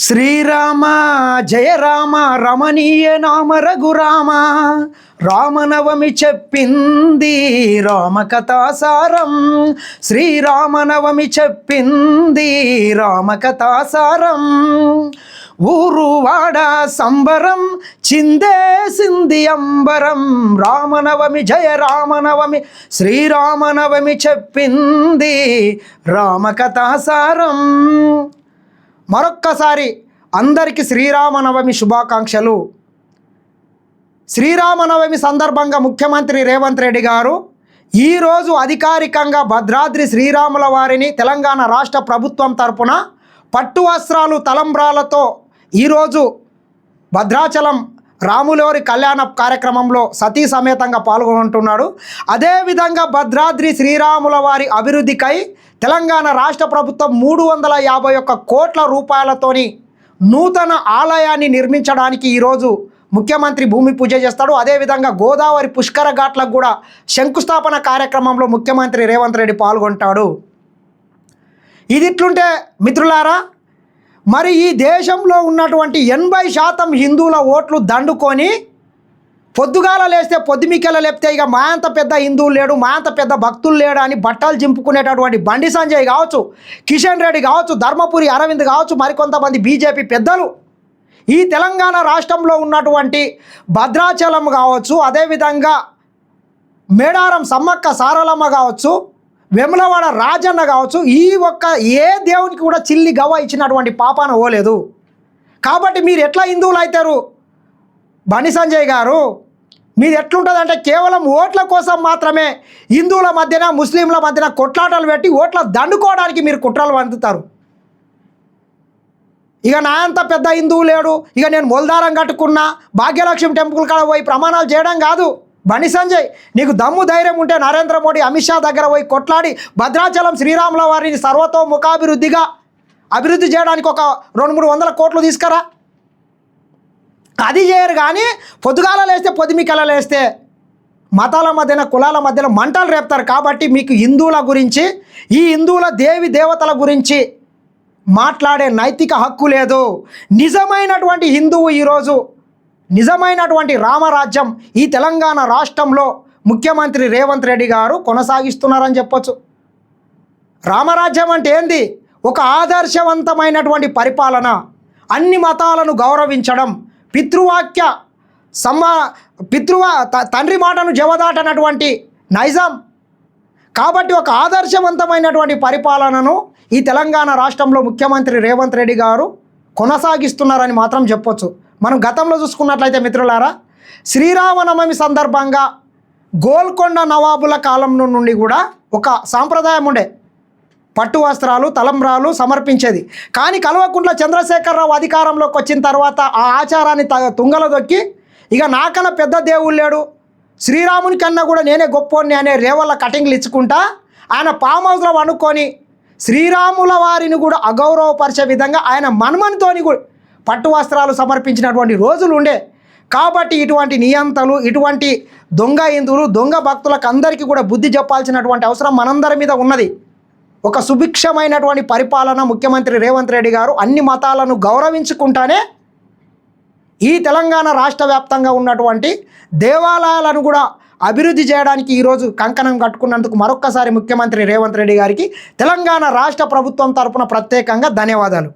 శ్రీరామ జయ రామ రమణీయ నామ రఘురామ రామనవమి చెప్పింది రామకథాసారం. శ్రీరామనవమి చెప్పింది రామకథాసారం. ఊరు వాడ సంబరం చిందేసింది అంబరం. రామనవమి జయ రామనవమి శ్రీరామనవమి చెప్పింది రామకథాసారం. మరొక్కసారి అందరికీ శ్రీరామనవమి శుభాకాంక్షలు. శ్రీరామనవమి సందర్భంగా ముఖ్యమంత్రి రేవంత్ రెడ్డి గారు ఈరోజు అధికారికంగా భద్రాద్రి శ్రీరాముల వారిని తెలంగాణ రాష్ట్ర ప్రభుత్వం తరపున పట్టు వస్త్రాలు తలంబ్రాలతో ఈరోజు భద్రాచలం రాములవారి కళ్యాణ కార్యక్రమంలో సతీ సమేతంగా పాల్గొంటున్నాడు. అదేవిధంగా భద్రాద్రి శ్రీరాముల వారి అభివృద్ధికై తెలంగాణ రాష్ట్ర ప్రభుత్వం 351 కోట్ల రూపాయలతోని నూతన ఆలయాన్ని నిర్మించడానికి ఈరోజు ముఖ్యమంత్రి భూమి పూజ చేస్తాడు. అదేవిధంగా గోదావరి పుష్కర ఘాట్లకు కూడా శంకుస్థాపన కార్యక్రమంలో ముఖ్యమంత్రి రేవంత్ రెడ్డి పాల్గొంటాడు. ఇది ఇట్లుంటే మిత్రులారా, మరి ఈ దేశంలో ఉన్నటువంటి 80% హిందువుల ఓట్లు దండుకొని పొద్దుగాల లేస్తే పొద్దుమికెల లేపితే ఇక మా అంత పెద్ద హిందువులు లేడు, మా అంత పెద్ద భక్తులు లేడు అని బట్టలు చింపుకునేటటువంటి బండి సంజయ్ కావచ్చు, కిషన్ రెడ్డి కావచ్చు, ధర్మపురి అరవింద్ కావచ్చు, మరికొంతమంది బీజేపీ పెద్దలు ఈ తెలంగాణ రాష్ట్రంలో ఉన్నటువంటి భద్రాచలం కావచ్చు, అదేవిధంగా మేడారం సమ్మక్క సారలమ్మ కావచ్చు, వెములవాడ రాజన్న కావచ్చు, ఈ ఒక్క ఏ దేవునికి కూడా చిల్లి గవ్వ ఇచ్చినటువంటి పాపాన పోలేదు. కాబట్టి మీరు ఎట్లా హిందువులు అవుతారు? బండి సంజయ్ గారు, మీది ఎట్లుంటుందంటే కేవలం ఓట్ల కోసం మాత్రమే హిందువుల మధ్యన ముస్లింల మధ్యన కొట్లాటలు పెట్టి ఓట్ల దండుకోవడానికి మీరు కుట్రలు వండుతారు. ఇక నా అంత పెద్ద హిందువు లేడు, ఇక నేను మొలదారం కట్టుకున్నా, భాగ్యలక్ష్మి టెంపుల్ కాడ పోయి ప్రమాణాలు చేయడం కాదు. బండి సంజయ్, నీకు దమ్ము ధైర్యం ఉంటే నరేంద్ర మోడీ అమిత్ షా దగ్గర పోయి కొట్లాడి భద్రాచలం శ్రీరాముల వారిని సర్వతోముఖాభివృద్ధిగా అభివృద్ధి చేయడానికి ఒక 200-300 కోట్లు తీసుకురా. అది చేయరు. కానీ పొద్దుగాల లేస్తే పొద్దుమికల లేస్తే మతాల మధ్యన కులాల మధ్యన మంటలు రేపుతారు. కాబట్టి మీకు హిందువుల గురించి, ఈ హిందువుల దేవి దేవతల గురించి మాట్లాడే నైతిక హక్కు లేదు. నిజమైనటువంటి హిందువు ఈరోజు నిజమైనటువంటి రామరాజ్యం ఈ తెలంగాణ రాష్ట్రంలో ముఖ్యమంత్రి రేవంత్ రెడ్డి గారు కొనసాగిస్తున్నారని చెప్పొచ్చు. రామరాజ్యం అంటే ఏంది? ఒక ఆదర్శవంతమైనటువంటి పరిపాలన, అన్ని మతాలను గౌరవించడం, తండ్రి మాటను జవదాటనటువంటి నైజాం. కాబట్టి ఒక ఆదర్శవంతమైనటువంటి పరిపాలనను ఈ తెలంగాణ రాష్ట్రంలో ముఖ్యమంత్రి రేవంత్ రెడ్డి గారు కొనసాగిస్తున్నారని మాత్రం చెప్పొచ్చు. మనం గతంలో చూసుకున్నట్లయితే మిత్రులారా, శ్రీరామనవమి సందర్భంగా గోల్కొండ నవాబుల కాలం నుండి కూడా ఒక సాంప్రదాయం ఉండే, పట్టు వస్త్రాలు తలంబ్రాలు సమర్పించేది. కానీ కల్వకుంట్ల చంద్రశేఖరరావు అధికారంలోకి వచ్చిన తర్వాత ఆ ఆచారాన్ని తుంగలో దొక్కి ఇక నాకన్నా పెద్ద దేవుడు లేడు, శ్రీరాముని కన్నా కూడా నేనే గొప్పోని అనే రేవల్ల కటింగ్లు ఇచ్చుకుంటా ఆయన ఫామ్ హౌస్లో వండుకొని శ్రీరాముల వారిని కూడా అగౌరవపరిచే విధంగా ఆయన మన్మనితోని కూడా పట్టు వస్త్రాలు సమర్పించినటువంటి రోజులు ఉండే. కాబట్టి ఇటువంటి నియంతలు, ఇటువంటి దొంగ హిందువులు, దొంగ భక్తులకు అందరికీ కూడా బుద్ధి చెప్పాల్సినటువంటి అవసరం మనందరి మీద ఉన్నది. ఒక సుభిక్షమైనటువంటి పరిపాలన ముఖ్యమంత్రి రేవంత్ రెడ్డి గారు అన్ని మతాలను గౌరవించుకుంటానే ఈ తెలంగాణ రాష్ట్ర వ్యాప్తంగా ఉన్నటువంటి దేవాలయాలను కూడా అభివృద్ధి చేయడానికి ఈరోజు కంకణం కట్టుకున్నందుకు మరొక్కసారి ముఖ్యమంత్రి రేవంత్ రెడ్డి గారికి తెలంగాణ రాష్ట్ర ప్రభుత్వం తరపున ప్రత్యేకంగా ధన్యవాదాలు.